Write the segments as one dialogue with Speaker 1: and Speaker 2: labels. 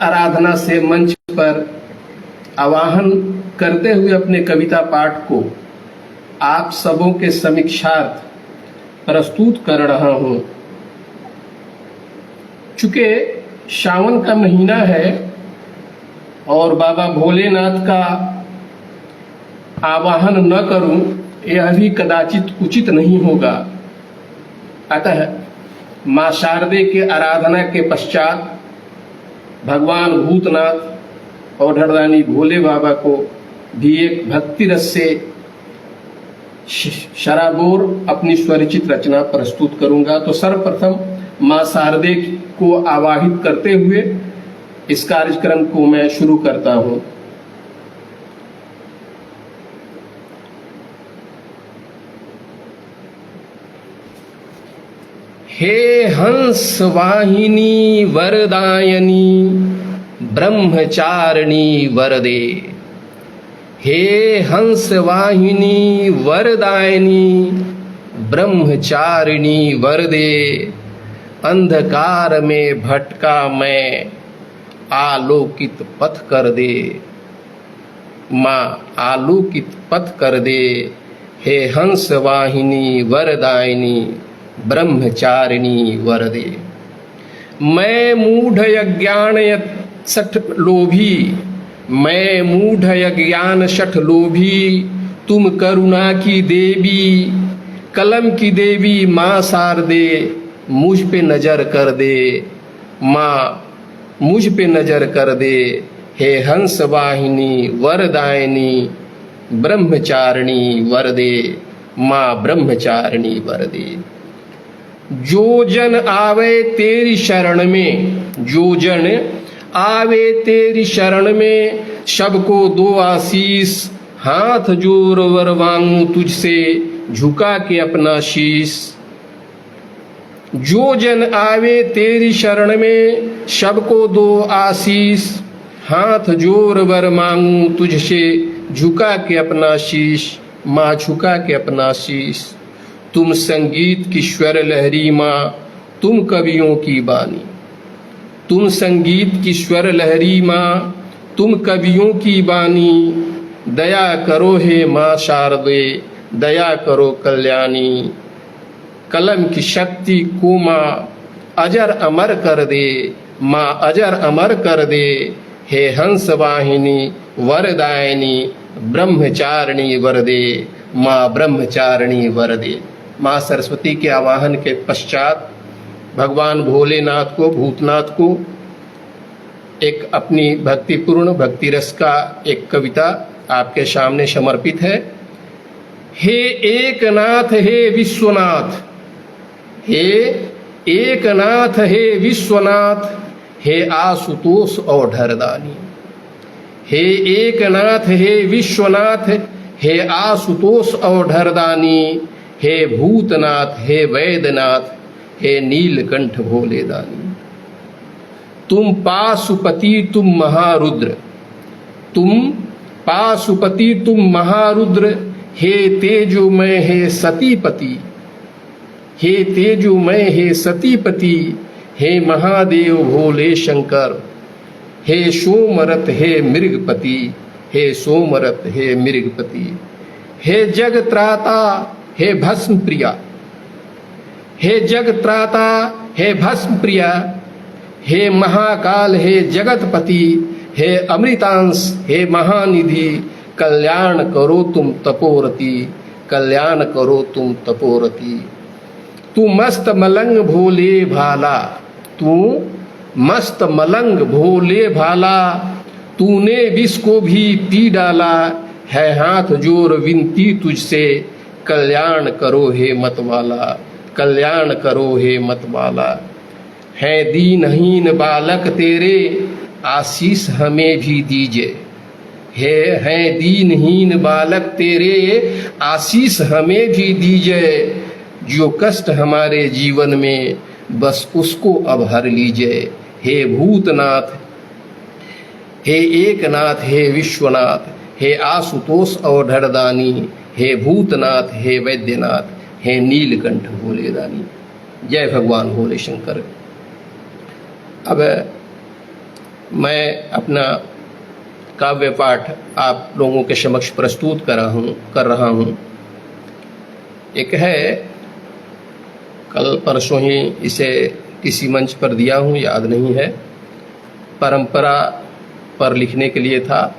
Speaker 1: आराधना से मंच पर आवाहन करते हुए अपने कविता पाठ को आप सबों के समीक्षार्थ प्रस्तुत कर रहा हूं। चूंकि सावन का महीना है और बाबा भोलेनाथ का आवाहन न करूं यह भी कदाचित उचित नहीं होगा। अतः मां शारदे के आराधना के पश्चात भगवान भूतनाथ और ढड़दानी भोले बाबा को भी एक भक्ति रस से शराबोर अपनी स्वरचित रचना प्रस्तुत करूंगा। तो सर्वप्रथम मां शारदे को आवाहित करते हुए इस कार्यक्रम को मैं शुरू करता हूं। हे हंस वाहिनी वरदायनी ब्रह्मचारिणी वरदे। हे हंस वाहिनी वरदायनी ब्रह्मचारिणी वरदे। अंधकार में भटका मैं आलोकित पथ कर दे। माँ आलोकित पथ कर दे। हे हंस वाहिनी वरदायनी ब्रह्मचारिणी वरदे। मैं मूढ़ अज्ञान सठ लोभी। मैं मूढ़ अज्ञान सठ लोभी। तुम करुणा की देवी कलम की देवी माँ शारदे मुझ पे नजर कर दे। माँ मुझ पे नजर कर दे। हे हंस वाहिनी वरदायनी ब्रह्मचारिणी वरदे। माँ ब्रह्मचारिणी वरदे। जो जन आवे तेरी शरण में, जो जन आवे तेरी शरण में, सबको दो आशीष। हाथ जोड़ वर मांगू तुझसे झुका के अपना शीश। जो जन आवे तेरी शरण में, सबको दो आशीष। हाथ जोड़ वर मांगू तुझसे झुका के अपना शीश। माँ झुका के अपना शीश। तुम संगीत की स्वर लहरी माँ, तुम कवियों की बानी। तुम संगीत की स्वर लहरी माँ, तुम कवियों की बानी। दया करो हे माँ शारदे, दया करो कल्याणी। कलम की शक्ति को माँ अजर अमर कर दे। माँ अजर अमर कर दे। हे हंस वाहिनी वरदायनी ब्रह्मचारिणी वरदे। माँ ब्रह्मचारिणी वरदे। माँ सरस्वती के आवाहन के पश्चात भगवान भोलेनाथ को, भूतनाथ को एक अपनी भक्तिपूर्ण भक्ति रस का एक कविता आपके सामने समर्पित है। हे एकनाथ हे विश्वनाथ। हे एकनाथ हे विश्वनाथ। हे आशुतोष और ढरदानी। हे एकनाथ हे विश्वनाथ। हे आशुतोष और ढरदानी। हे भूतनाथ हे वैद्यनाथ। हे नीलकंठ भोलेदानी। तुम पाशुपति तुम महारुद्र। तुम पाशुपति तुम महारुद्र। हे तेजोमय हे सतीपति। हे तेजोमय हे सतीपति। हे महादेव भोले शंकर। हे सोमरथ हे मृगपति। हे सोमरथ हे मृगपति। हे जगत्राता हे भस्म प्रिया। हे जगत्राता हे भस्म प्रिया। हे महाकाल हे जगतपति। हे अमृतांश हे महानिधि। कल्याण करो तुम तपोरति। कल्याण करो तुम तपोरति। तू मस्त मलंग भोले भाला। तू मस्त मलंग भोले भाला। तूने विष को भी पी डाला। है हाथ जोड़ विनती तुझसे। कल्याण करो हे मतवाला। कल्याण करो हे मतवाला। है दीनहीन बालक तेरे आशीष हमें भी दीजिए। है दीनहीन बालक तेरे आशीष हमें भी दीजिए। जो कष्ट हमारे जीवन में बस उसको अब हर लीजिए। हे भूतनाथ हे एकनाथ हे विश्वनाथ। हे आशुतोष और ढरदानी। हे भूतनाथ हे वैद्यनाथ। हे नीलकंठ भोलेदानी। जय भगवान भोले शंकर। अब मैं अपना काव्य पाठ आप लोगों के समक्ष प्रस्तुत कर रहा हूँ। एक है, कल परसों ही इसे किसी मंच पर दिया हूँ, याद नहीं है, परंपरा पर लिखने के लिए था।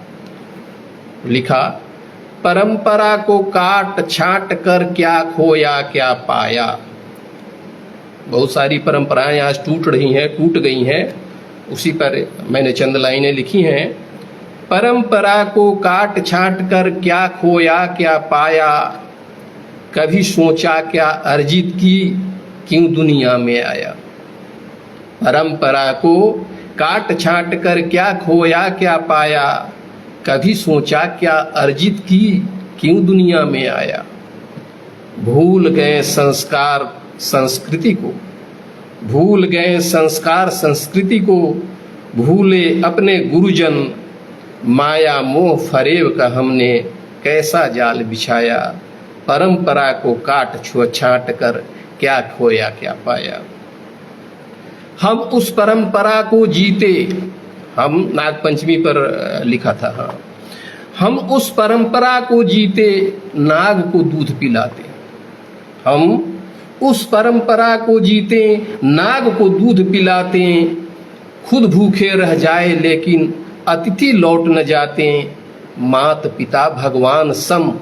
Speaker 1: लिखा, परंपरा को काट छाट कर क्या खोया क्या पाया। बहुत सारी परंपराएं आज टूट रही हैं, टूट गई हैं, उसी पर मैंने चंद लाइनें लिखी हैं। परंपरा को काट छाट कर क्या खोया क्या पाया, कभी सोचा क्या अर्जित की क्यों दुनिया में आया। परंपरा को काट छाट कर क्या खोया क्या पाया, कभी सोचा क्या अर्जित की क्यों दुनिया में आया। भूल गए संस्कार संस्कृति को, भूल गए संस्कार संस्कृति को, भूले अपने गुरुजन, माया मोह फरेब का हमने कैसा जाल बिछाया। परंपरा को काट छाट कर क्या खोया क्या पाया। हम उस परंपरा को जीते, हम नागपंचमी पर लिखा था। हाँ, हम उस परंपरा को जीते, नाग को दूध पिलाते। हम उस परंपरा को जीते, नाग को दूध पिलाते, खुद भूखे रह जाए लेकिन अतिथि लौट न जाते। मात पिता भगवान सम,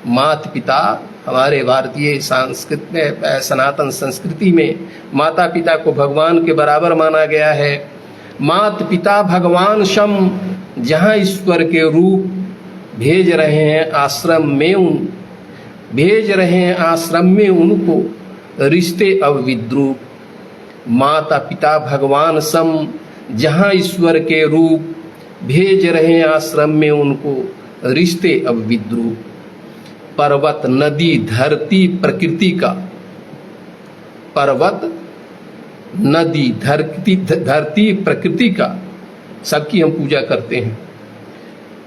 Speaker 1: मात पिता हमारे भारतीय संस्कृत में, सनातन संस्कृति में माता पिता को भगवान के बराबर माना गया है। मात पिता भगवान सम, जहाँ ईश्वर के रूप भेज रहे हैं आश्रम में, भेज रहे हैं आश्रम में उनको रिश्ते अब विद्रूप। माता पिता भगवान सम, जहाँ ईश्वर के रूप भेज रहे हैं आश्रम में उनको रिश्ते अब विद्रूप। पर्वत नदी धरती प्रकृति का, पर्वत नदी धरती प्रकृति का, सबकी हम पूजा करते हैं।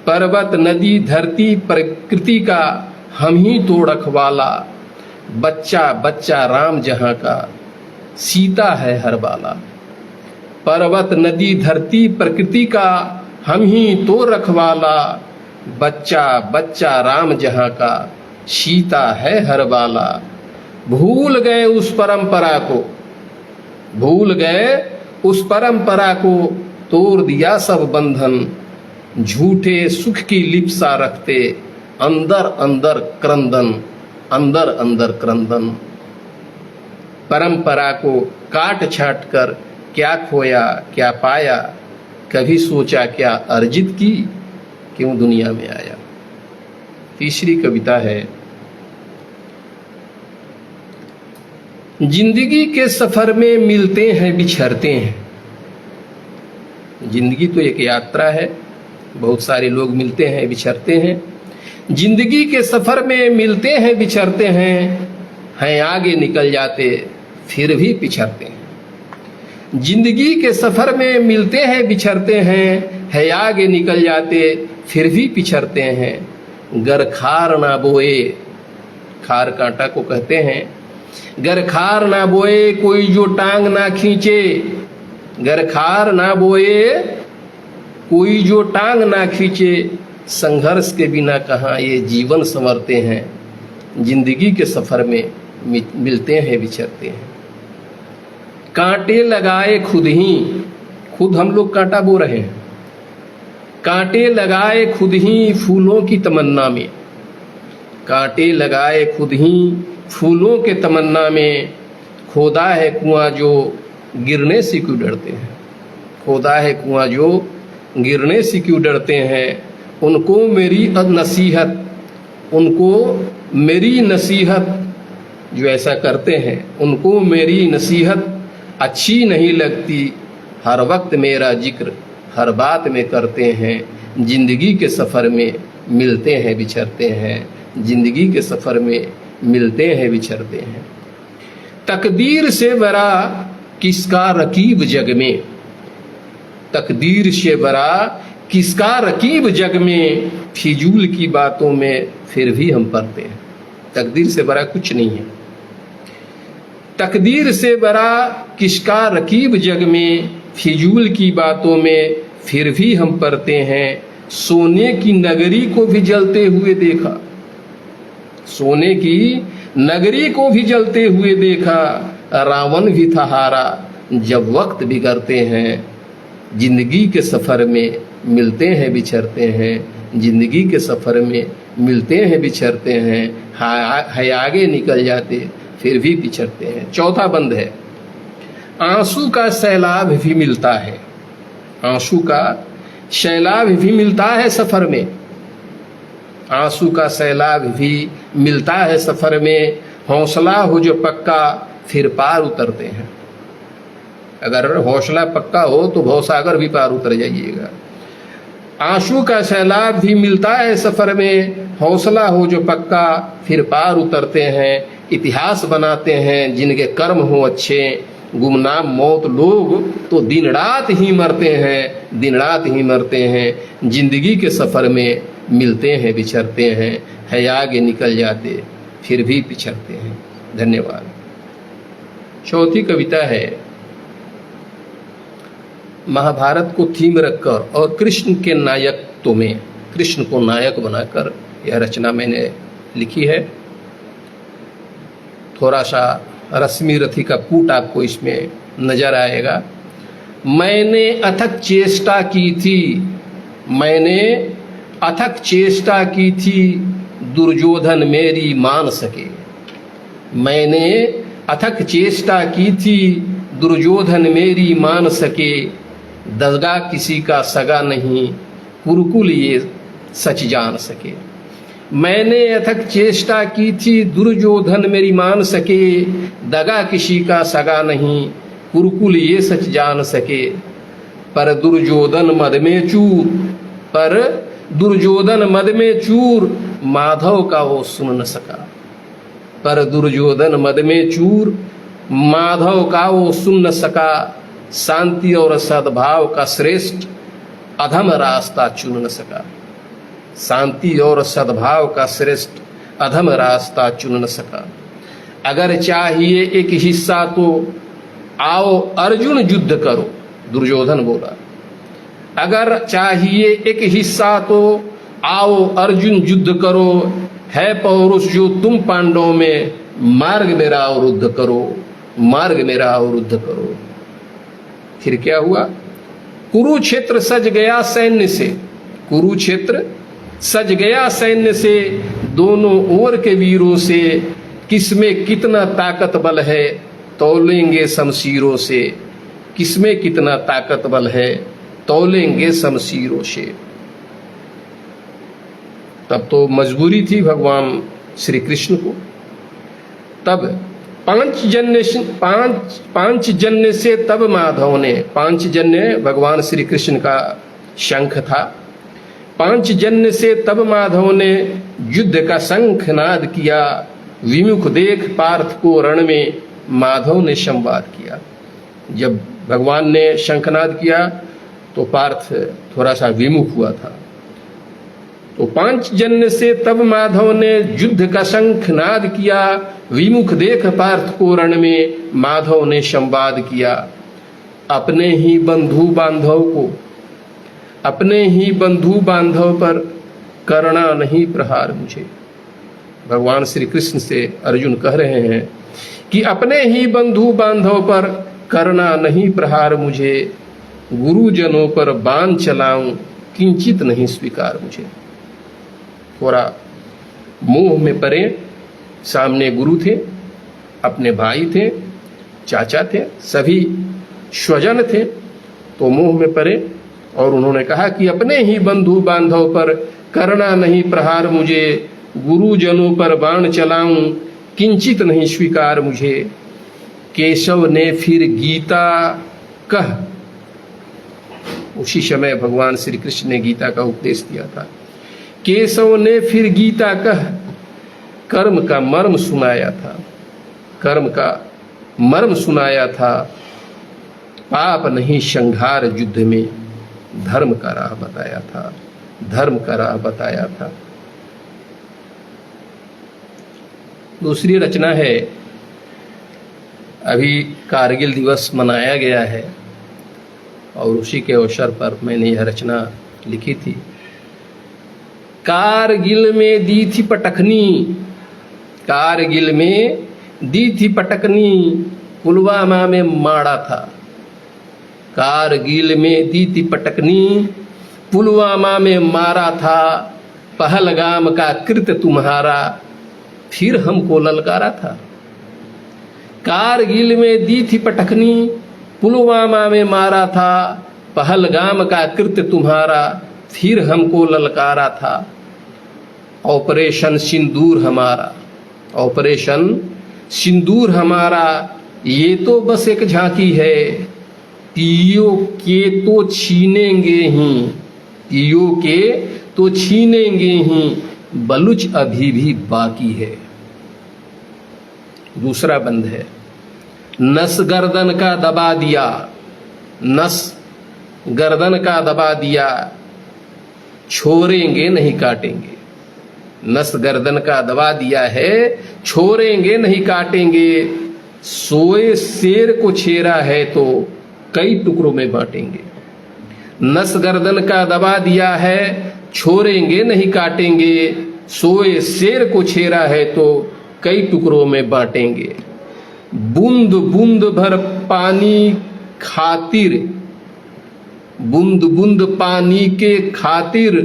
Speaker 1: पर्वत नदी धरती प्रकृति का, हम ही तो रखवाला। बच्चा बच्चा राम जहाँ का, सीता है हर बाला। पर्वत नदी धरती प्रकृति का, हम ही तो रखवाला। बच्चा बच्चा राम जहाँ का, सीता है हर बाला। भूल गए उस परंपरा को, भूल गए उस परंपरा को, तोड़ दिया सब बंधन। झूठे सुख की लिप्सा रखते, अंदर अंदर क्रंदन, अंदर अंदर क्रंदन। परंपरा को काट छाट कर क्या खोया क्या पाया, कभी सोचा क्या अर्जित की क्यों दुनिया में आया। तीसरी कविता है, जिंदगी के सफर में मिलते हैं बिछड़ते हैं। जिंदगी तो एक यात्रा है, बहुत सारे लोग मिलते हैं बिछड़ते हैं। जिंदगी के सफर में मिलते हैं बिछड़ते हैं आगे निकल जाते फिर भी पिछड़ते हैं। जिंदगी के सफर में मिलते हैं बिछड़ते हैं आगे निकल जाते फिर भी पिछड़ते हैं। गर खार ना बोए, खार कांटा को कहते हैं, गर खार ना बोए कोई जो टांग ना खींचे। गर खार ना बोए कोई जो टांग ना खींचे, संघर्ष के बिना कहाँ ये जीवन संवरते हैं। जिंदगी के सफर में मिलते हैं बिछड़ते हैं। कांटे लगाए खुद ही, खुद हम लोग कांटा बो रहे हैं। कांटे लगाए खुद ही फूलों की तमन्ना में, कांटे लगाए खुद ही फूलों के तमन्ना में। खोदा है कुआं जो गिरने से क्यों डरते हैं, खोदा है कुआं जो गिरने से क्यों डरते हैं। उनको मेरी नसीहत, उनको मेरी नसीहत जो ऐसा करते हैं, उनको मेरी नसीहत अच्छी नहीं लगती। हर वक्त मेरा जिक्र हर बात में करते हैं। जिंदगी के सफ़र में मिलते हैं बिछड़ते हैं, जिंदगी के सफ़र में मिलते हैं बिछड़ते हैं। तकदीर से बड़ा किसका रकीब जग में, तकदीर से बड़ा किसका रकीब जग में। फिजूल की बातों में फिर भी हम पढ़ते हैं। तकदीर से बड़ा कुछ नहीं है। तकदीर से बड़ा किसका रकीब जग में, फिजूल की बातों में फिर भी हम पढ़ते हैं, सोने की नगरी को भी जलते हुए देखा, सोने की नगरी को भी जलते हुए देखा, रावण भी था हारा जब वक्त बिगड़ते हैं। जिंदगी के सफ़र में मिलते हैं बिछड़ते हैं, जिंदगी के सफ़र में मिलते हैं बिछड़ते हैं, है आगे निकल जाते फिर भी पिछड़ते हैं। चौथा बंद है, आंसू का सैलाब भी मिलता है, आंसू का सैलाब भी मिलता है सफ़र में, आंसू का सैलाब भी मिलता है सफ़र में, हौसला हो जो पक्का फिर पार उतरते हैं। अगर हौसला पक्का हो तो भवसागर भी पार उतर जाइएगा। आंसू का सैलाब भी मिलता है सफ़र में, हौसला हो जो पक्का फिर पार उतरते हैं। इतिहास बनाते हैं जिनके कर्म हो अच्छे, गुमनाम मौत लोग तो दिन रात ही मरते हैं, दिन रात ही मरते हैं। जिंदगी के सफ़र में मिलते हैं बिछड़ते हैं, है आगे निकल जाते फिर भी पिछड़ते हैं। धन्यवाद। चौथी कविता है, महाभारत को थीम रखकर और कृष्ण के नायकत्व में, कृष्ण को नायक बनाकर यह रचना मैंने लिखी है। थोड़ा सा रश्मि रथी का कूट आपको इसमें नजर आएगा। मैंने अथक चेष्टा की थी, मैंने अथक चेष्टा की थी, दुर्योधन मेरी मान सके। मैंने अथक चेष्टा की थी, दुर्योधन मेरी मान सके। दगा किसी का सगा नहीं, कुरुकुल ये सच जान सके। मैंने अथक चेष्टा की थी, दुर्योधन मेरी मान सके। दगा किसी का सगा नहीं, कुरुकुल ये सच जान सके। पर दुर्योधन मद में चूर, पर दुर्योधन मद में चूर, माधव का वो सुन न सका। पर दुर्योधन मद में चूर, माधव का वो सुन न सका। शांति और सद्भाव का श्रेष्ठ अधम रास्ता चुन न सका। शांति और सद्भाव का श्रेष्ठ अधम रास्ता चुन न सका। अगर चाहिए एक हिस्सा तो आओ अर्जुन युद्ध करो, दुर्योधन बोला। अगर चाहिए एक हिस्सा तो आओ अर्जुन युद्ध करो। है पौरुष जो तुम पांडवों में, मार्ग मेरा अवरुद्ध करो, मार्ग मेरा अवरुद्ध करो। फिर क्या हुआ? कुरुक्षेत्र सज गया सैन्य से, कुरुक्षेत्र सज गया सैन्य से, दोनों ओर के वीरों से। किसमें कितना ताकत बल है, तौलेंगे शमशीरों से। किसमें कितना ताकत बल है, तौलेंगे शमशीरों से। तब तो मजबूरी थी भगवान श्री कृष्ण को। तब पांचजन्य से तब माधव ने, पांचजन्य भगवान श्री कृष्ण का शंख था। पांचजन्य से तब माधव ने युद्ध का शंख नाद किया। विमुख देख पार्थ को रण में, माधव ने संवाद किया। जब भगवान ने शंखनाद किया तो पार्थ थोड़ा सा विमुख हुआ था। तो पांचजन्य से तब माधव ने युद्ध का शंखनाद किया। विमुख देख पार्थ को रण में, माधव ने संवाद किया। अपने ही बंधु बांधव को, अपने ही बंधु बांधव पर करना नहीं प्रहार मुझे। भगवान श्री कृष्ण से अर्जुन कह रहे हैं कि अपने ही बंधु बांधव पर करना नहीं प्रहार मुझे। गुरुजनों पर बाण चलाऊं, किंचित नहीं स्वीकार मुझे। थोड़ा मोह में पड़े, सामने गुरु थे, अपने भाई थे, चाचा थे, सभी स्वजन थे, तो मोह में पड़े और उन्होंने कहा कि अपने ही बंधु बांधव पर करना नहीं प्रहार मुझे। गुरुजनों पर बाण चलाऊं, किंचित नहीं स्वीकार मुझे। केशव ने फिर गीता कह, उसी समय भगवान श्री कृष्ण ने गीता का उपदेश दिया था। केशव ने फिर गीता कह, कर्म का मर्म सुनाया था, कर्म का मर्म सुनाया था। पाप नहीं संघार युद्ध में, धर्म का राह बताया था, धर्म का राह बताया था। दूसरी रचना है, अभी कारगिल दिवस मनाया गया है और उसी के अवसर पर मैंने यह रचना लिखी थी। कारगिल में दी थी पटखनी, कारगिल में दी थी पटकनी, पुलवामा में मारा था। कारगिल में दी थी पटकनी, पुलवामा में मारा था। पहलगाम का कृत्य तुम्हारा, फिर हमको ललकारा था। कारगिल में दी थी पटकनी, पुलवामा में मारा था। पहलगाम का कृत्य तुम्हारा, फिर हमको ललकारा था। ऑपरेशन सिंदूर हमारा, ऑपरेशन सिंदूर हमारा, ये तो बस एक झांकी है। तीयों के तो छीनेंगे ही, तीयों के तो छीनेंगे ही, बलूच अभी भी बाकी है। दूसरा बंद है। नस गर्दन का दबा दिया, नस गर्दन का दबा दिया, छोड़ेंगे नहीं काटेंगे। नस गर्दन का दबा दिया है, छोड़ेंगे नहीं काटेंगे। सोए शेर को छेड़ा है तो कई टुकड़ों में बांटेंगे। नस गर्दन का दबा दिया है, छोड़ेंगे नहीं काटेंगे। सोए शेर को छेड़ा है तो कई टुकड़ों में बांटेंगे। बूंद बूंद भर पानी खातिर, बूंद बूंद पानी के खातिर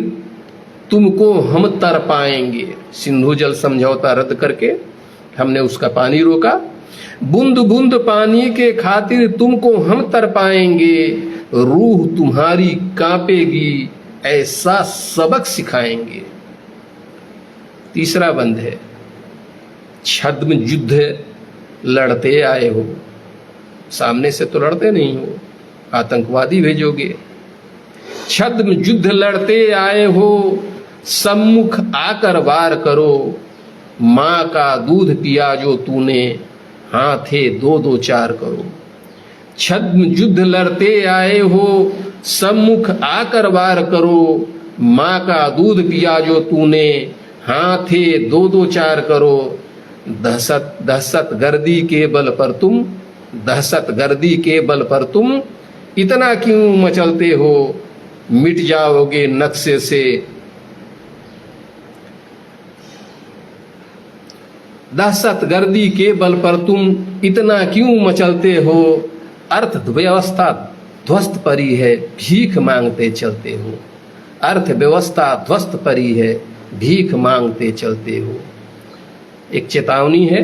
Speaker 1: तुमको हम तर पाएंगे। सिंधु जल समझौता रद्द करके हमने उसका पानी रोका। बूंद बूंद पानी के खातिर तुमको हम तर पाएंगे। रूह तुम्हारी कांपेगी, ऐसा सबक सिखाएंगे। तीसरा बंद है। छद्म युद्ध लड़ते आए हो, सामने से तो लड़ते नहीं हो, आतंकवादी भेजोगे। छद्म युद्ध लड़ते आए हो, सम्मुख आकर वार करो। माँ का दूध पिया जो तूने, हाथे दो दो चार करो। छद्म युद्ध लड़ते आए हो, सम्मुख आकर वार करो। माँ का दूध पिया जो तूने, हाथे दो दो चार करो। दहशत दहशत गर्दी के बल पर तुम, दहशत गर्दी के बल पर तुम इतना क्यों मचलते हो। मिट जाओगे नक्शे से, दहशत गर्दी के बल पर तुम इतना क्यों मचलते हो। अर्थव्यवस्था ध्वस्त पड़ी है, भीख मांगते चलते हो। अर्थव्यवस्था ध्वस्त पड़ी है, भीख मांगते चलते हो। एक चेतावनी है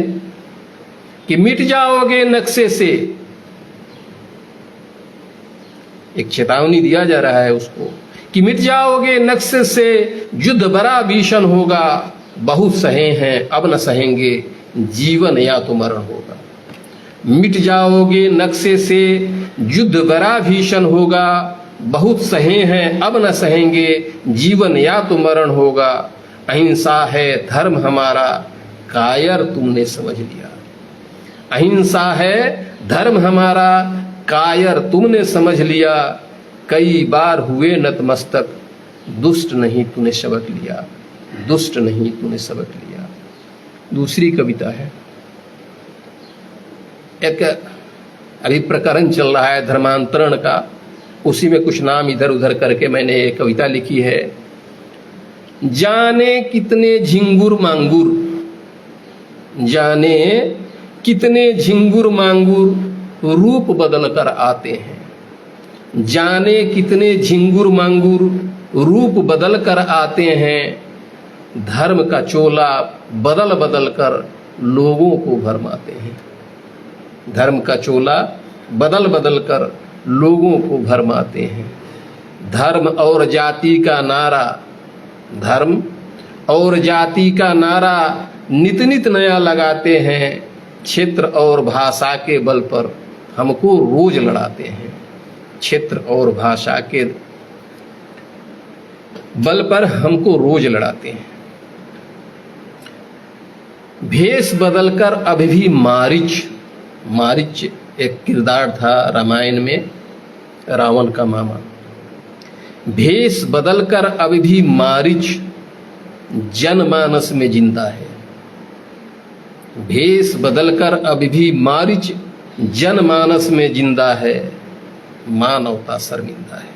Speaker 1: कि मिट जाओगे नक्शे से, एक चेतावनी दिया जा रहा है उसको कि मिट जाओगे नक्शे से। युद्ध बड़ा भीषण होगा, बहुत सहे हैं अब न सहेंगे, जीवन या तो मरण होगा। मिट जाओगे नक्शे से, युद्ध बड़ा भीषण होगा, बहुत सहे हैं अब न सहेंगे, जीवन या तो मरण होगा। अहिंसा है धर्म हमारा, कायर तुमने समझ लिया। अहिंसा है धर्म हमारा, कायर तुमने समझ लिया। कई बार हुए नतमस्तक, दुष्ट नहीं तूने सबक लिया, दुष्ट नहीं तूने सबक लिया। दूसरी कविता है, एक अभी प्रकरण चल रहा है धर्मांतरण का, उसी में कुछ नाम इधर उधर करके मैंने एक कविता लिखी है। जाने कितने झिंगुर मांगुर, जाने कितने झिंगुर मांगुर रूप बदल कर आते हैं। जाने कितने झिंगुर मांगुर रूप बदल कर आते हैं। धर्म का चोला बदल बदल कर लोगों को भरमाते हैं। धर्म का चोला बदल बदल कर लोगों को भरमाते हैं। धर्म और जाति का नारा, धर्म और जाति का नारा नित नित नया लगाते हैं। क्षेत्र और भाषा के बल पर हमको रोज लड़ाते हैं। क्षेत्र और भाषा के बल पर हमको रोज लड़ाते हैं। भेष बदलकर अभी भी मारीच, मारीच एक किरदार था रामायण में, रावण का मामा। भेष बदलकर अभी भी मारीच जनमानस में जिंदा है। भेष बदलकर अभी भी मारीच जनमानस में जिंदा है। मानवता शर्मिंदा है।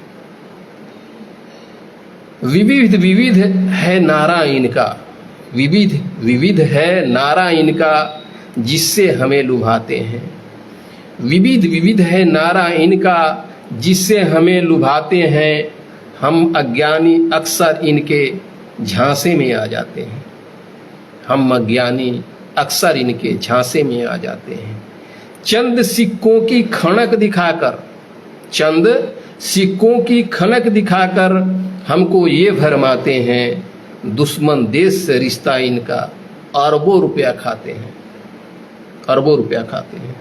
Speaker 1: विविध विविध है नारा इनका, विविध विविध है नारा इनका, जिससे हमें लुभाते हैं। विविध विविध है नारा इनका, जिससे हमें लुभाते हैं। हम अज्ञानी अक्सर इनके झांसे में आ जाते हैं। हम अज्ञानी अक्सर इनके झांसे में आ जाते हैं। चंद सिक्कों की खनक दिखाकर, चंद सिक्कों की खनक दिखाकर हमको ये भरमाते हैं, दुश्मन देश से रिश्ता इनका, अरबों रुपया खाते हैं, अरबों रुपया खाते हैं।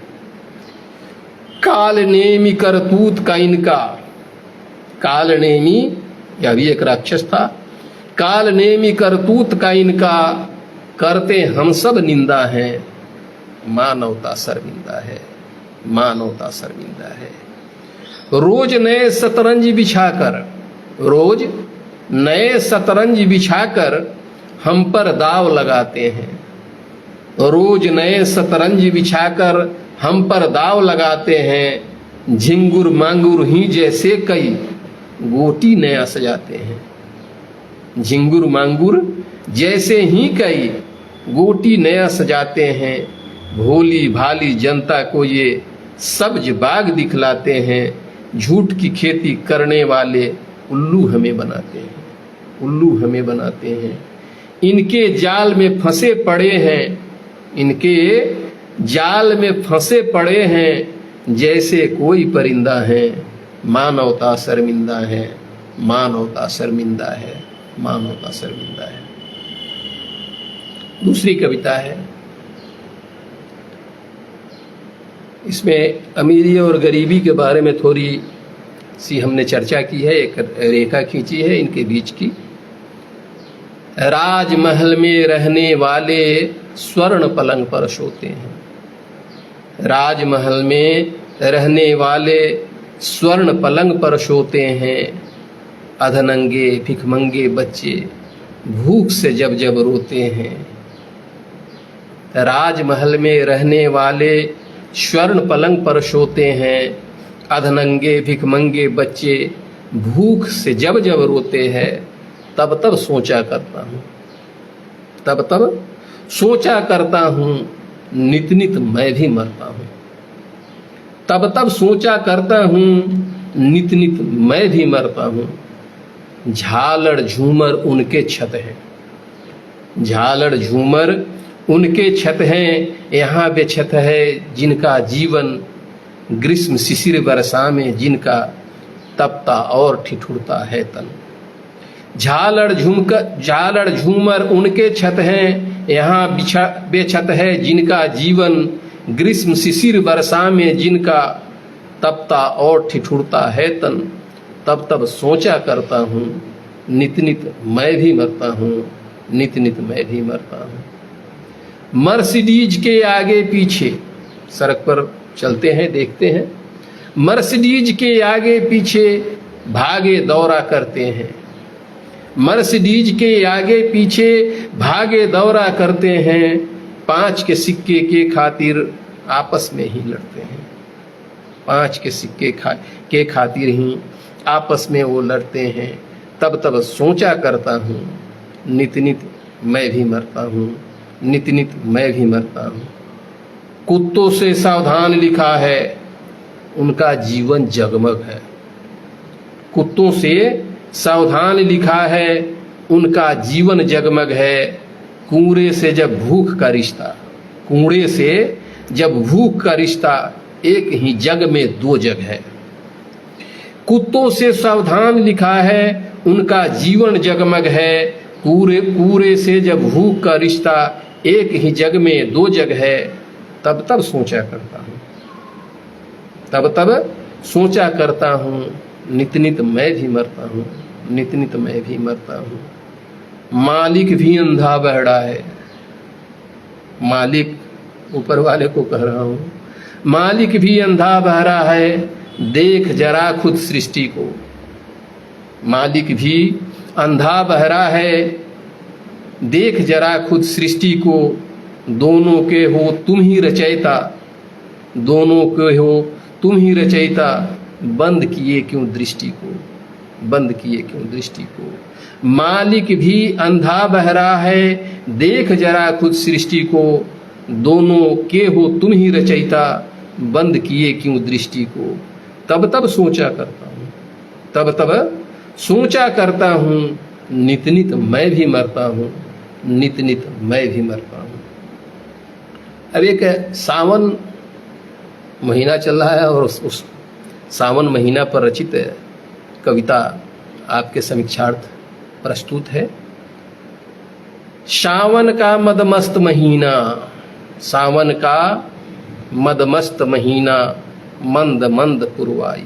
Speaker 1: कालनेमी करतूत का इनका, कालनेमी यह भी एक राक्षस था, कालनेमी करतूत का इनका, करते हम सब निंदा है। मानवता शर्मिंदा है, मानवता शर्मिंदा है। रोज नए शतरंज बिछाकर, रोज नए शतरंज बिछाकर हम पर दाव लगाते हैं। रोज नए शतरंज बिछाकर हम पर दाव लगाते हैं। झिंगुर मांगुर ही जैसे कई गोटी नया सजाते हैं। झिंगुर मांगुर जैसे ही कई गोटी नया सजाते हैं। भोली भाली जनता को ये सब्ज बाग दिखलाते हैं। झूठ की खेती करने वाले उल्लू हमें बनाते हैं, उल्लू हमें बनाते हैं। इनके जाल में फंसे पड़े हैं, इनके जाल में फंसे पड़े हैं, जैसे कोई परिंदा है। मानवता शर्मिंदा है, मानवता शर्मिंदा है, मानवता शर्मिंदा है। दूसरी कविता है, इसमें अमीरी और गरीबी के बारे में थोड़ी सी हमने चर्चा की है, एक रेखा खींची है इनके बीच की। राजमहल में रहने वाले स्वर्ण पलंग पर सोते हैं। राजमहल में रहने वाले स्वर्ण पलंग पर सोते हैं। अधनंगे भिखमंगे बच्चे भूख से जब जब रोते हैं। राजमहल में रहने वाले स्वर्ण पलंग पर सोते हैं। अधनंगे भिखमंगे बच्चे भूख से जब जब रोते हैं। तब तब सोचा करता हूँ, तब तब सोचा करता हूँ, नित नित मैं भी मरता हूँ। तब तब सोचा करता हूँ, नित नित मैं भी मरता हूँ। झालर झूमर उनके छत हैं, झालर झूमर उनके छत हैं। यहाँ बेछत है जिनका जीवन, ग्रीष्म शिशिर वर्षा में जिनका तपता और ठिठुरता है तन। झालर झूमर उनके छत हैं। यहाँ बेछत है जिनका जीवन, ग्रीष्म शिशिर वर्षा में जिनका तपता और ठिठुरता है तन। तब तब सोचा करता हूँ, नित नित मैं भी मरता हूँ, नित नित मैं भी मरता हूँ। मर्सिडीज के आगे पीछे, सड़क पर चलते हैं देखते हैं, मर्सिडीज के आगे पीछे भागे दौरा करते हैं। मर्सिडीज के आगे पीछे भागे दौरा करते हैं। 5 के सिक्के के खातिर आपस में ही लड़ते हैं। 5 के सिक्के के खातिर ही आपस में वो लड़ते हैं। तब तब सोचा करता हूँ, नित नित मैं भी मरता हूँ, नित नित मैं भी मरता हूँ। कुत्तों से सावधान लिखा है, उनका जीवन जगमग है। कुत्तों से सावधान लिखा है, उनका जीवन जगमग है। कूड़े से जब भूख का रिश्ता, कूड़े से जब भूख का रिश्ता, एक ही जग में 2 जग है। कुत्तों से सावधान लिखा है, उनका जीवन जगमग है। कूड़े से जब भूख का रिश्ता, एक ही जग में 2 जग है। तब तब सोचा करता हूँ, तब तब सोचा करता हूँ, नित नित मैं भी मरता हूँ, नित नित मैं भी मरता हूँ। मालिक भी अंधा बहरा है, मालिक ऊपर वाले को कह रहा हूँ, मालिक भी अंधा बहरा है, देख जरा खुद सृष्टि को। मालिक भी अंधा बहरा है, देख जरा खुद सृष्टि को। दोनों के हो तुम ही रचयिता, दोनों के हो तुम ही रचयिता, बंद किए क्यों दृष्टि को, बंद किए क्यों दृष्टि को। मालिक भी अंधा बहरा है, देख जरा खुद सृष्टि को। दोनों के हो तुम ही रचयिता, बंद किए क्यों दृष्टि को। तब तब सोचा करता हूँ, तब तब सोचा करता हूँ, नित नित मैं भी मरता हूँ, नित नित मैं भी मरता हूँ। अब एक सावन महीना चल रहा है और उस सावन महीना पर रचित कविता आपके समीक्षार्थ प्रस्तुत है। सावन का मदमस्त महीना, सावन का मदमस्त महीना, मंद मंद पुरवाई।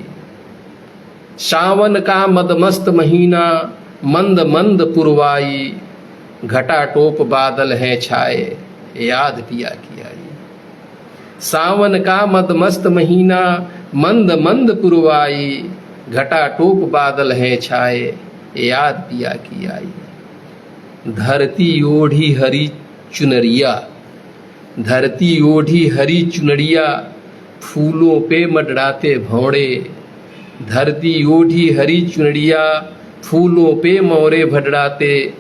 Speaker 1: सावन का मदमस्त महीना, मंद मंद पुरवाई। घटा टोप बादल हैं छाए, याद पिया की आई। सावन का मदमस्त महीना, मंद मंद पुरवाई। घटा टोप बादल हैं छाए, याद पिया की आई। धरती ओढ़ी हरी चुनरिया, धरती ओढ़ी हरी चुनरिया, फूलों पे मंडराते भौरे। धरती ओढ़ी हरी चुनरिया, फूलों पे मोरे भडराते।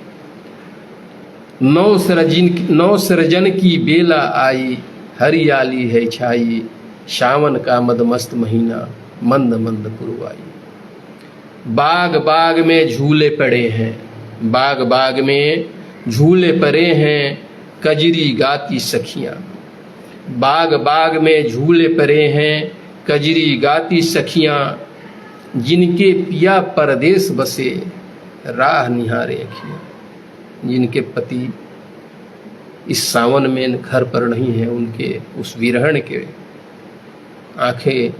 Speaker 1: नौ सृजन की बेला आई, हरियाली है छाई। सावन का मदमस्त महीना, मंद मंद पुरवाई। बाग बाग में झूले पड़े हैं, बाग बाग में झूले पड़े हैं, कजरी गाती सखियां। बाग बाग में झूले पड़े हैं, कजरी गाती सखियां। जिनके पिया परदेश बसे, राह निहारे अखियां। जिनके पति इस सावन में घर पर नहीं है, उनके उस विरहण के आंखें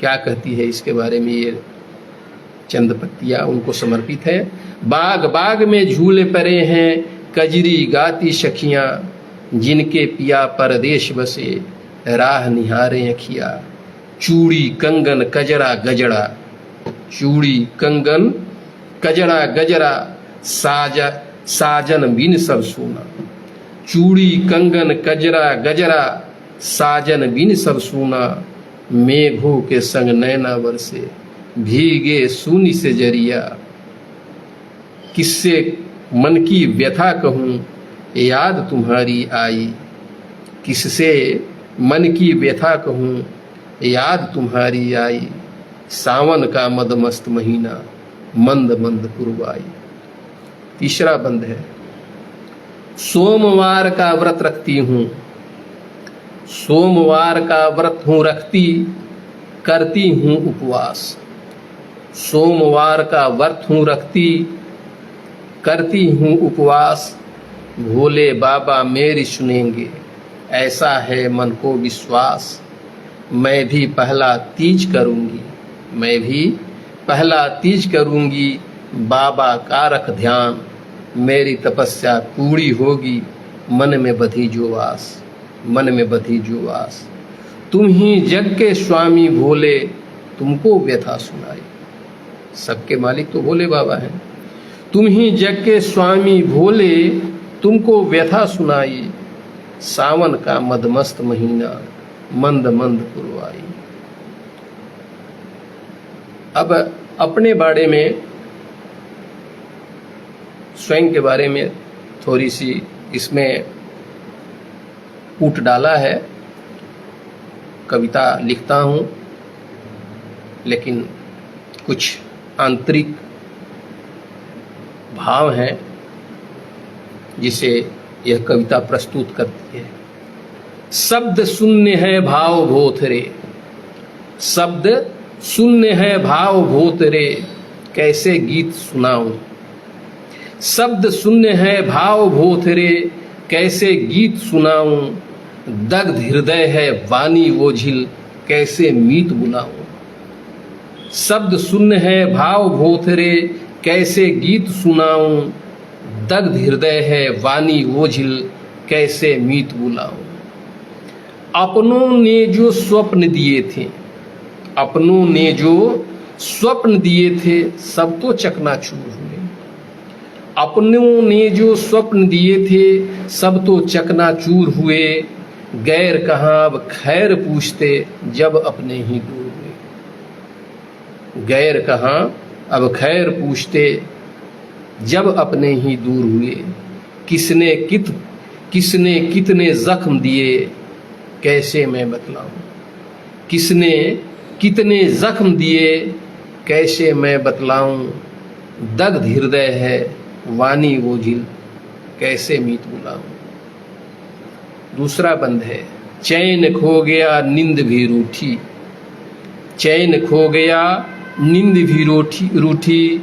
Speaker 1: क्या कहती है, इसके बारे में ये चंद पत्तियां उनको समर्पित है। बाग बाग में झूले पड़े हैं, कजरी गाती सखियां। जिनके पिया परदेश बसे, राह निहारे अखिया। चूड़ी कंगन कजरा गजरा, चूड़ी कंगन कजरा गजरा, साजन बिन सब सूना। चूड़ी कंगन कजरा गजरा, साजन बिन सब सूना। मेघों के संग नैना बरसे, भीगे सूनी से जरिया। किससे मन की व्यथा कहूँ, याद तुम्हारी आई। किससे मन की व्यथा कहूँ, याद तुम्हारी आई। सावन का मदमस्त महीना, मंद मंद पुरवाई। तीसरा बंद है। सोमवार का व्रत रखती हूँ, सोमवार का व्रत हूँ रखती, करती हूँ उपवास। सोमवार का व्रत हूँ रखती, करती हूँ उपवास। भोले बाबा मेरी सुनेंगे, ऐसा है मन को विश्वास। मैं भी पहला तीज करूँगी, मैं भी पहला तीज करूँगी। बाबा का रख ध्यान, मेरी तपस्या पूरी होगी। मन में बधी जो आस, मन में बधी जो आस। तुम ही जग के स्वामी भोले, तुमको व्यथा सुनाई। सबके मालिक तो भोले बाबा हैं। तुम ही जग के स्वामी भोले, तुमको व्यथा सुनाई। सावन का मदमस्त महीना, मंद मंद पुरवाई। अब अपने बारे में, स्वयं के बारे में थोड़ी सी इसमें कूट डाला है। कविता लिखता हूँ, लेकिन कुछ आंतरिक भाव हैं जिसे यह कविता प्रस्तुत करती है। शब्द शून्य है भाव भोथरे, शब्द शून्य है भाव भोथरे, कैसे गीत सुनाऊं। शब्द शून्य है भाव भोथरे, कैसे गीत सुनाऊं। दग्ध हृदय है वाणी ओझिल, कैसे मीत बुलाऊं। शब्द शून्य है भाव भोथरे, कैसे गीत सुनाऊं। दग्ध हृदय है वाणी ओझिल, कैसे मीत बुलाऊं। अपनों ने जो स्वप्न दिए थे, अपनों ने जो स्वप्न दिए थे, सब तो चकनाचूर हुए। अपनों ने जो स्वप्न दिए थे, सब तो चकनाचूर हुए। गैर कहाँ अब खैर पूछते, जब अपने ही दूर हुए। गैर कहाँ अब खैर पूछते, जब अपने ही दूर हुए। किसने कितने जख्म दिए, कैसे मैं बतलाऊं। किसने कितने जख्म दिए, कैसे मैं बतलाऊं। दग्ध हृदय है वाणी वो झिल, कैसे मीत बुलाऊं। दूसरा बंद है, चैन खो गया नींद भी रूठी। चैन खो गया नींद भी रूठी,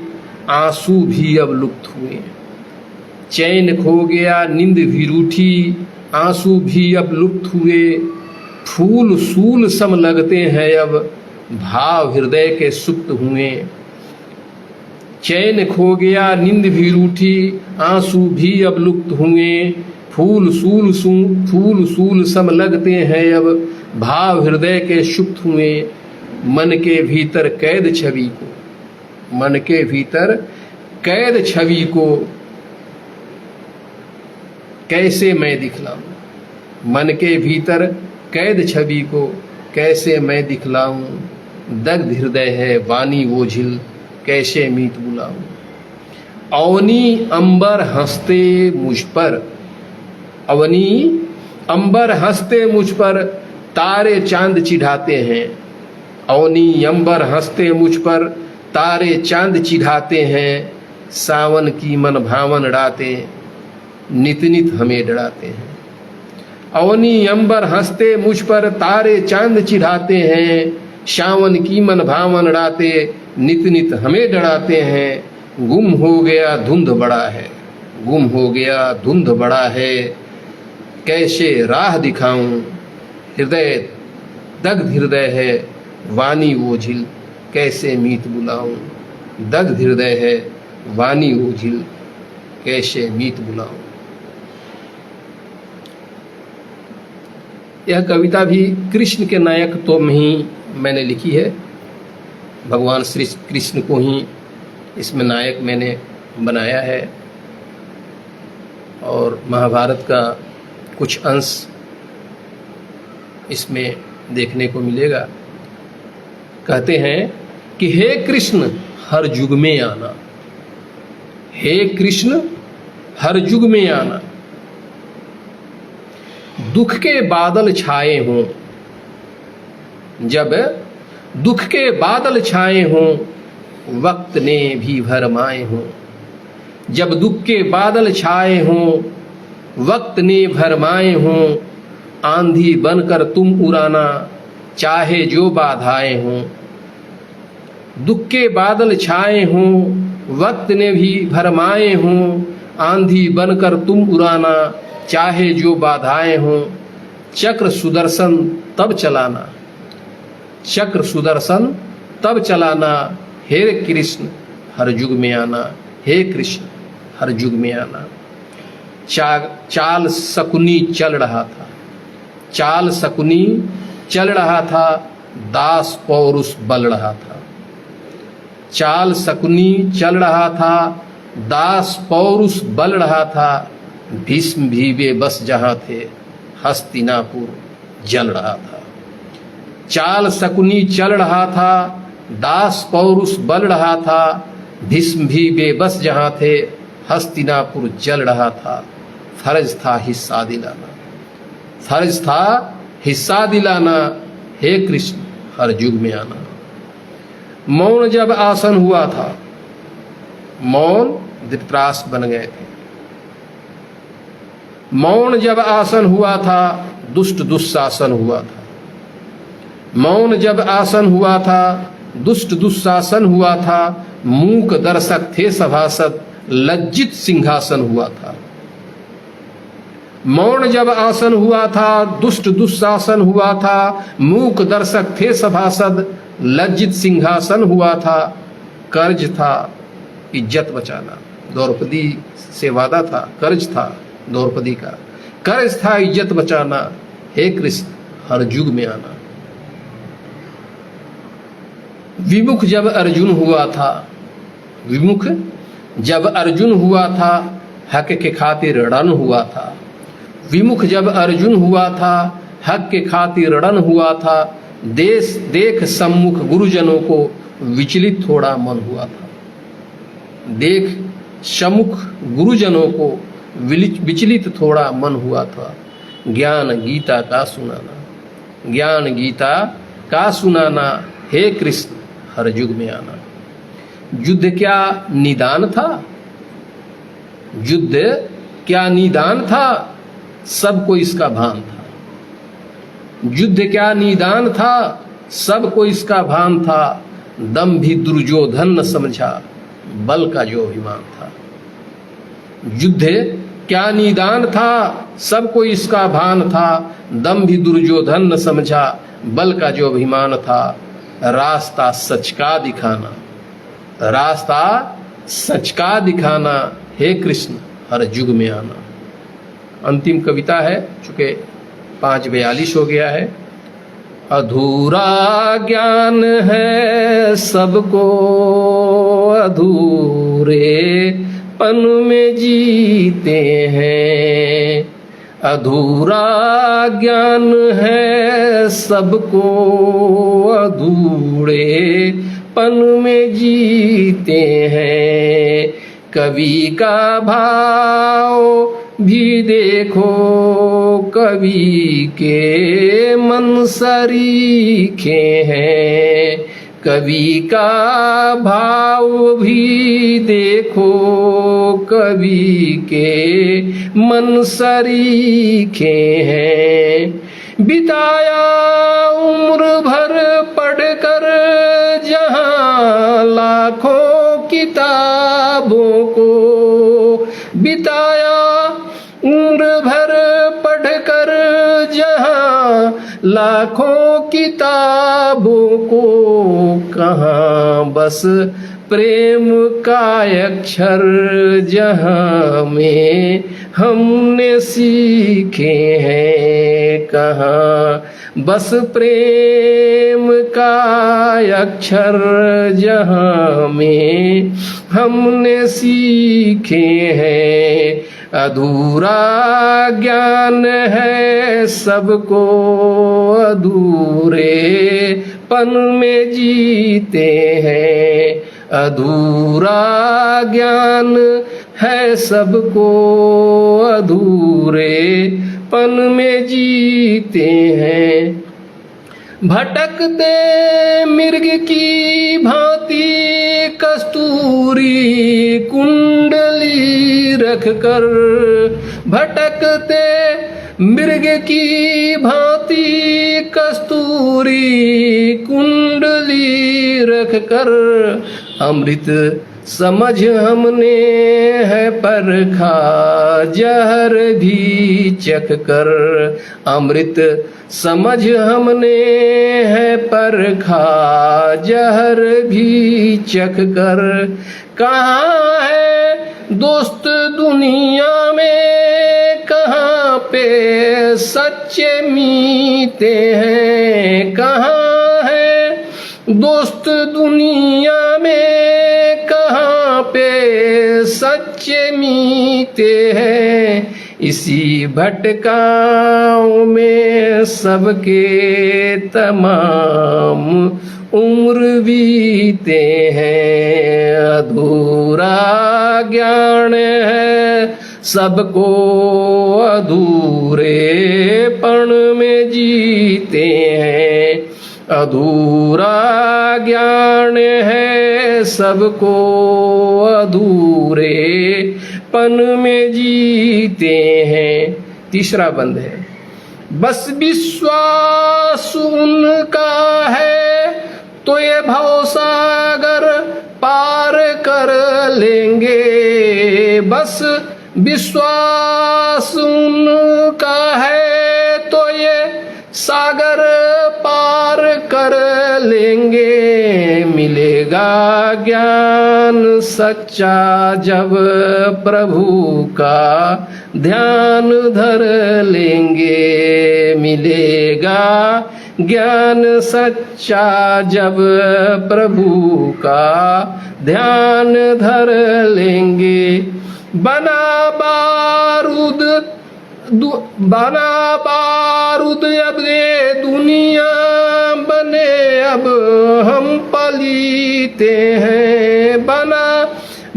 Speaker 1: आंसू भी अब लुप्त हुए। चैन खो गया नींद भी रूठी, आंसू भी अब लुप्त हुए। फूल सूल सम लगते हैं अब, भाव हृदय के सुप्त हुए। चैन खो गया नींद भी रूठी, आंसू भी अब लुप्त हुए। फूल सूल सम लगते हैं अब, भाव हृदय के सुप्त हुए। मन के भीतर कैद छवि को, मन के भीतर कैद छवि को, कैसे मैं दिखलाऊं। मन के भीतर कैद छवि को, कैसे मैं दिखलाऊं। दग्ध हृदय है वाणी वो झिल, कैसे मीत बुलाऊं। अवनी अंबर हंसते मुझ पर, अवनी अंबर हंसते मुझ पर, तारे चांद चिढ़ाते हैं। अवनी अंबर हंसते मुझ पर, तारे चांद चिढ़ाते हैं। सावन की मन भावन डाते, नित नित हमें डराते हैं। अवनी अंबर हंसते मुझ पर, तारे चांद चिढ़ाते हैं। सावन की मन भावन डाते, नित नित हमें डराते हैं। गुम हो गया धुंध बड़ा है, गुम हो गया धुंध बड़ा है, कैसे राह दिखाऊं। हृदय दग्ध हृदय है वाणी वो झिल, कैसे मीत बुलाऊं। दग्ध हृदय है वाणी वो झिल, कैसे मीत बुलाऊं। यह कविता भी कृष्ण के नायकत्व में ही मैंने लिखी है। भगवान श्री कृष्ण को ही इसमें नायक मैंने बनाया है और महाभारत का कुछ अंश इसमें देखने को मिलेगा। कहते हैं कि हे कृष्ण हर युग में आना, हे कृष्ण हर युग में आना। दुख के बादल छाए हों, जब दुख के बादल छाए हों, वक्त ने भी भरमाए हों। जब दुख के बादल छाए हों, वक्त ने भरमाए हों। आंधी बनकर तुम उड़ाना, चाहे जो बाधाएं हों। दुख के बादल छाए हों, वक्त ने भी भरमाए हों। आंधी बनकर तुम उड़ाना, चाहे जो बाधाएं हों। चक्र सुदर्शन तब चलाना, चक्र सुदर्शन तब चलाना। हे कृष्ण हर युग में आना, हे कृष्ण हर युग में आना। चाल शकुनी चल रहा था, चाल शकुनी चल रहा था, दास पौरुष बल रहा था। चाल शकुनी चल रहा था, दास पौरुष बल रहा था। भीष्म भी बेबस जहां थे, हस्तिनापुर जल रहा था। चाल शकुनी चल रहा था, दास पौरुष बल रहा था। भीष्म भी बेबस जहां थे, हस्तिनापुर जल रहा था। फर्ज था हिस्सा दिलाना, फर्ज था हिस्सा दिलाना। हे कृष्ण हर युग में आना। मौन जब आसन हुआ था, मौन धृतराष्ट्र बन गए थे। मौन जब आसन हुआ था, दुष्ट दुशासन हुआ था। मौन जब आसन हुआ था, दुष्ट दुशासन हुआ था। मूक दर्शक थे सभासद, लज्जित सिंहासन हुआ था। मौन जब आसन हुआ था, दुष्ट दुशासन हुआ था। मूक दर्शक थे सभासद, लज्जित सिंहासन हुआ था। कर्ज था इज्जत बचाना, द्रौपदी से वादा था। कर्ज था द्रौपदी का, कर्ज था इज्जत बचाना। हे कृष्ण हर युग में आना। विमुख जब अर्जुन हुआ था, विमुख जब अर्जुन हुआ था, हक के खातिर रण हुआ था। विमुख जब अर्जुन हुआ था, हक के खातिर रण हुआ था। देश देख सम्मुख गुरुजनों को विचलित थोड़ा मन हुआ था। देख सम्मुख गुरुजनों को विचलित थोड़ा मन हुआ था। ज्ञान गीता का सुनाना, ज्ञान गीता का सुनाना, हे कृष्ण हर युग में आना। युद्ध क्या निदान था? युद्ध क्या निदान था? सबको इसका भान था। युद्ध क्या निदान था? सबको इसका भान था। दम भी दुर्योधन न समझा, बल का जो अभिमान था। युद्ध क्या निदान था? सबको इसका भान था। दम भी दुर्योधन न समझा, बल का जो अभिमान था। रास्ता सच का दिखाना, रास्ता सच का दिखाना, हे कृष्ण हर युग में आना। अंतिम कविता है, चूंकि 5:42 हो गया है। अधूरा ज्ञान है सबको, अधूरे पन में जीते हैं। अधूरा ज्ञान है सबको, अधूरे पन में जीते हैं। कवि का भाव भी देखो, कवि के मन सरीखे हैं। कवि का भाव भी देखो, कवि के मन सरीखे हैं। बिताया उम्र भर पढ़कर जहाँ लाखों किताबों को, बिताया उम्र भर पढ़कर जहाँ लाखों किताबों को। कहाँ बस प्रेम का अक्षर जहाँ में हमने सीखे हैं। कहाँ बस प्रेम का अक्षर जहाँ में हमने सीखे हैं। अधूरा ज्ञान है सबको, अधूरे पन में जीते हैं। अधूरा ज्ञान है सबको, अधूरे पन में जीते हैं। भटकते मिर्ग की भांति कस्तूरी कुंडली रखकर, भटकते मृग की भांति कस्तूरी कुंडली रखकर। अमृत समझ हमने है परखा, जहर भी चख कर। अमृत समझ हमने है परखा, जहर भी चख कर। कहाँ है दोस्त दुनिया में, कहाँ पे सच्चे मीते हैं। कहाँ है दोस्त दुनिया में, कहाँ पे सच्चे मीते हैं। इसी भटकाओं में सबके तमाम उम्र बीते हैं। अधूरा ज्ञान है सबको, अधूरे पण में जीते हैं। अधूरा ज्ञान है सबको, अधूरे पन में जीते हैं। तीसरा बंद है। बस विश्वास उनका है तो ये भवसागर पार कर लेंगे। बस विश्वास उनका है तो ये सागर पार कर लेंगे। मिलेगा ज्ञान सच्चा जब प्रभु का ध्यान धर लेंगे। मिलेगा ज्ञान सच्चा जब प्रभु का ध्यान धर लेंगे। बना बारूद अब ये दुनिया बने अब हम पर पलीते हैं। बना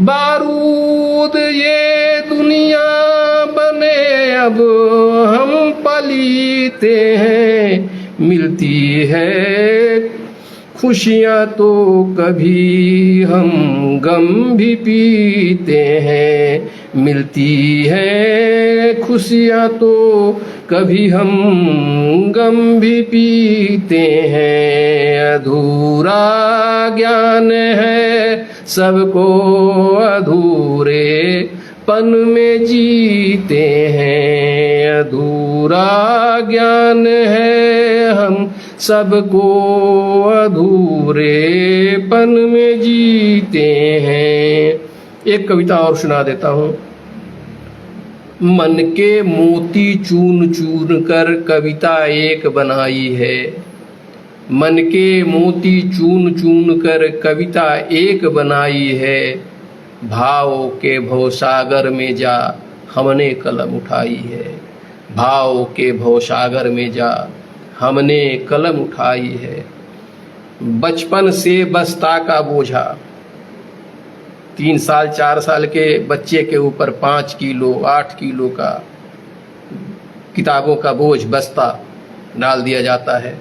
Speaker 1: बारूद ये दुनिया बने अब हम पलीते हैं। मिलती है खुशियाँ तो कभी हम गम भी पीते हैं। मिलती है खुशियाँ तो कभी हम गम भी पीते हैं। अधूरा ज्ञान है सबको अधूरे पन में जीते हैं। अधूरा ज्ञान है हम सबको अधूरे पन में जीते हैं। एक कविता और सुना देता हूँ। मन के मोती चून चून कर कविता एक बनाई है। मन के मोती चून चून कर कविता एक बनाई है। भाव के भवसागर में जा हमने कलम उठाई है। भाव के भवसागर में जा हमने कलम उठाई है। बचपन से बस्ता का बोझा, 3 साल 4 साल के बच्चे के ऊपर 5 किलो 8 किलो का किताबों का बोझ बस्ता डाल दिया जाता है।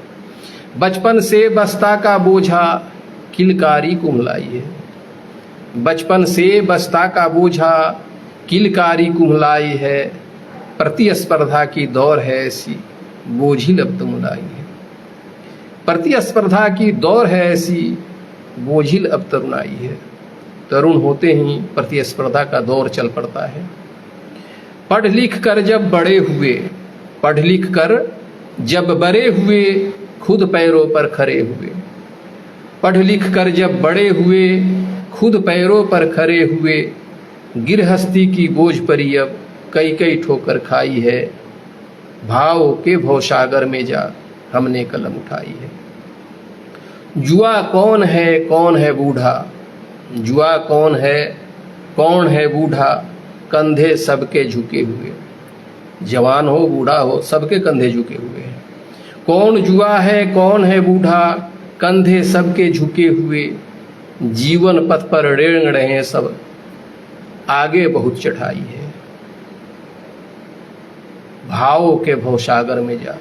Speaker 1: बचपन से बस्ता का बोझा किलकारी कुम्हलाई है। बचपन से बस्ता का बोझा किलकारी कुम्हलाई है। प्रतिस्पर्धा की दौर है ऐसी बोझिल अब तरुणाई है। प्रतिस्पर्धा की दौर है ऐसी बोझिल अब तरुणाई है। तरुण होते ही प्रतिस्पर्धा का दौर चल पड़ता है। पढ़ लिख कर जब बड़े हुए, पढ़ लिख कर जब बड़े हुए खुद पैरों पर खड़े हुए। पढ़ लिख कर जब बड़े हुए खुद पैरों पर खड़े हुए। गिरहस्ती की बोझ परी अब कई कई ठोकर खाई है। भाव के भवसागर में जा हमने कलम उठाई है। जुआ कौन है बूढ़ा, जुआ कौन है बूढ़ा, कंधे सबके झुके हुए। जवान हो बूढ़ा हो सबके कंधे झुके हुए हैं। कौन है बूढ़ा, कंधे सबके झुके हुए। जीवन पथ पर रेंग रहे हैं सब, आगे बहुत चढ़ाई है। भाव के भवसागर में जा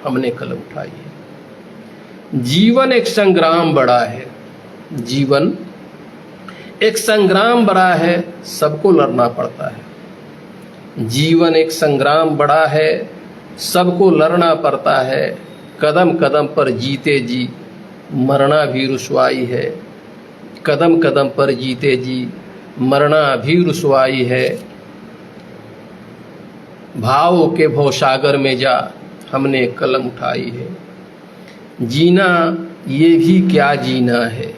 Speaker 1: हमने कलम उठाई है। जीवन एक संग्राम बड़ा है, जीवन एक संग्राम बड़ा है, सबको लड़ना पड़ता है। जीवन एक संग्राम बड़ा है, सबको लड़ना पड़ता है। कदम कदम पर जीते जी मरना भी रुसवाई है। कदम कदम पर जीते जी मरना भी रुसवाई है। भाव के भवसागर में जा हमने कलम उठाई है। जीना ये भी क्या जीना है,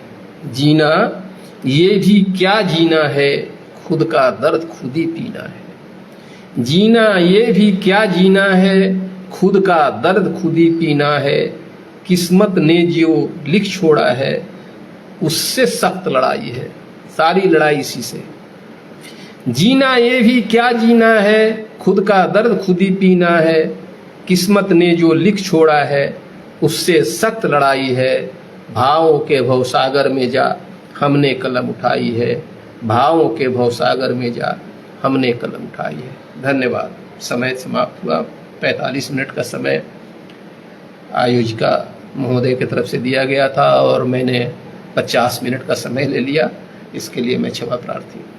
Speaker 1: जीना ये भी क्या जीना है, खुद का दर्द खुद ही पीना है। जीना ये भी क्या जीना है, खुद का दर्द खुद ही पीना है। किस्मत ने जो लिख छोड़ा है उससे सख्त लड़ाई है, सारी लड़ाई इसी से। जीना ये भी क्या जीना है, खुद का दर्द खुद ही पीना है। किस्मत ने जो लिख छोड़ा है उससे सख्त लड़ाई है। भावों के भवसागर में जा हमने कलम उठाई है। भावों के भवसागर में जा हमने कलम उठाई है। धन्यवाद। समय समाप्त हुआ। 45 मिनट का समय आयोजिका महोदय की तरफ से दिया गया था और मैंने 50 मिनट का समय ले लिया। इसके लिए मैं क्षमा प्रार्थी हूँ।